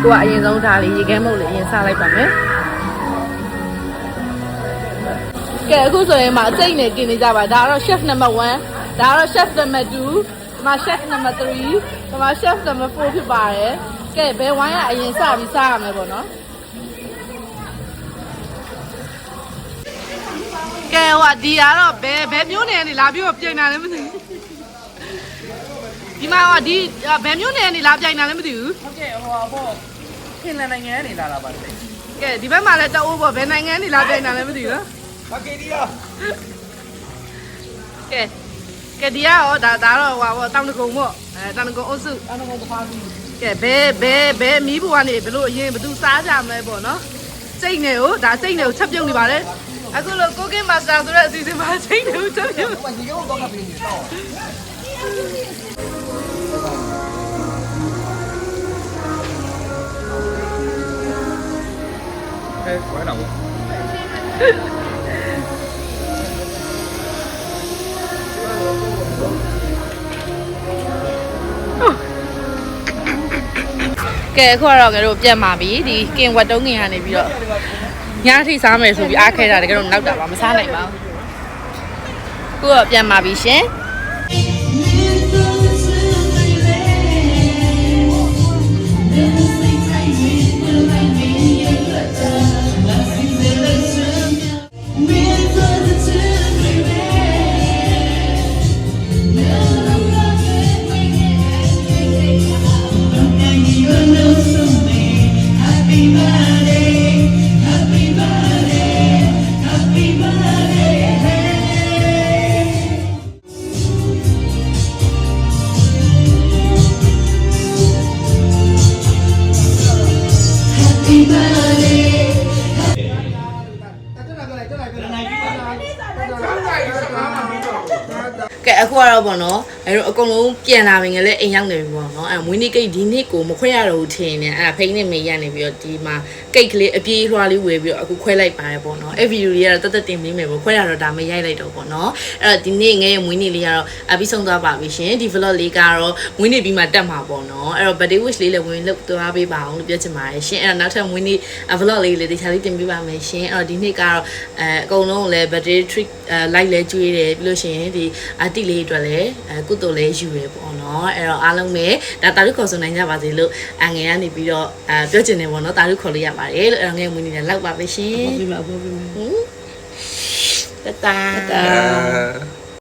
ကိုကအရင်ဆုံးဒါလေးရေခဲမုတ်လေးအရင်စားလိုက်ပါမယ်ကဲအခုဆိုရင်မှအစိတ်နဲ့กินနေကြပါဒါကတော့ chef number 1ဒါကတော့ chef number 2ဒီမှာ chef number 3ဒီမှာ chef number 4ဖြစ်ပါတယ်ကဲဘယ်ဝိုင်းကအရင်စပြီးစားရမယ်ပေါ့နော်ကဲဟိုဒီကတော့ဘယ်မျိုးနယ်နေလာပြီးတော့ပြင်တာလည်းမသိဘူးဒီမှာဟိုဒီဘယ်မျိုးနယ်နေလာပြိုင်တာလည်းမသိဘူးဟုတ်ကဲ့ဟိုပေါ့ခင်လန်နိုင်ငံနေလာတာပါလေကဲဒီဘက်မှာလည်းတအိုးပေါ့ဘယ်နိုင်ငံနေလာပြိုင်တာလည်းမသိဘူးနော်ဘာကေဒီယာကဲဒီကတော့ဒါတော့ဟိုပေါ့တောင်တကုံပေါ့တောင်တကုံအုပ်စုတောင်တကုံတစ်ဖားပြီးကဲဘယ်မီးဘွားနေဘလို့အရင်ဘသူစားကြမလဲပေါ့နော်စိတ်နဲ့ကိုဒါစိတ်နဲ့ကိုချက်ပြုတ်နေပါလေအခုလိုကိုကင်းမာစတာဆိုတဲ့အစီအစဉ်မှာစိတ်နဲ့ကိုချက်ပြုတ်ဒီကတော့ကပ်ပြီးနေတော့ခွဲတော့ကဲအခုကတော့ငါတို့ပြန်มาပြီဒီကင်ဝတ်တုံးငင်ကနေပြီးတော့ညထိစားမယ်ဆိုပြီးအားခဲတာတကယ်တော့နောက်တာပါမစားနိုင်ပါဘူးအခုတော့ပြန်มาပြီရှင်ကဲအခုကတော့ပေါ့နော်အဲ့တော့အကုန်လုံးပြန်လာပြီငယ်လဲအိမ်ရောက်နေပြီပေါ့နော်အဲ့မွေးနေ့ကိတ်ဒီနေ့ကိုမခွဲရတော့ဘူးထင်နေအဲ့ဖိန်းနဲ့မေးရနေပြီးတော့ဒီမှာကိတ်ကလေးအပြေးလွှားလေးဝယ်ပြီးတော့အခုခွဲလိုက်ပါတယ်ပေါ့နော်အဲ့ဗီဒီယိုလေးကတော့တက်တင်ပေးမယ်ပေါ့ခွဲရတော့ဒါမရိုက်လိုက်တော့ပေါ့နော်အဲ့တော့ဒီနေ့ငယ်ရဲ့မွေးနေ့လေးကတော့အပြီးဆုံးသွားပါပြီရှင်ဒီ vlog လေးကတော့မွေးနေ့ပြီးမှတက်မှာပေါ့နော်အဲ့တော့ birthday wish လေးလည်းဝင်လုပ်သွားပေးပါအောင်လို့ပြောချင်ပါတယ်ရှင်အဲ့တော့နောက်ထပ်မွေးနေ့ vlog လေးတခြားလေးတင်ပေးပါမယ်ရှင်အဲ့တော့ဒီနေ့ကတော့အကုန်လုံးလည်း birthday treat လိုက်လဲကျွေးတယ်ပြီးလို့ရှိရင်ဒီအတိလေးအတွက်လည်းကုသိုလ်လေးယူရပေါ့နော်အဲ့တော့အားလုံးပဲဒါတာရုခေါ်ဆိုနိုင်ကြပါစေလို့ငယ်ကနေပြီးတော့ပြောချင်တယ်ပေါ့နော်တာရုခေါ်လို့ရပါတယ်လို့အဲ့တော့ငယ်မွေးနေ့လည်းလောက်ပါပဲရှင်အဖေမအဖေတတာ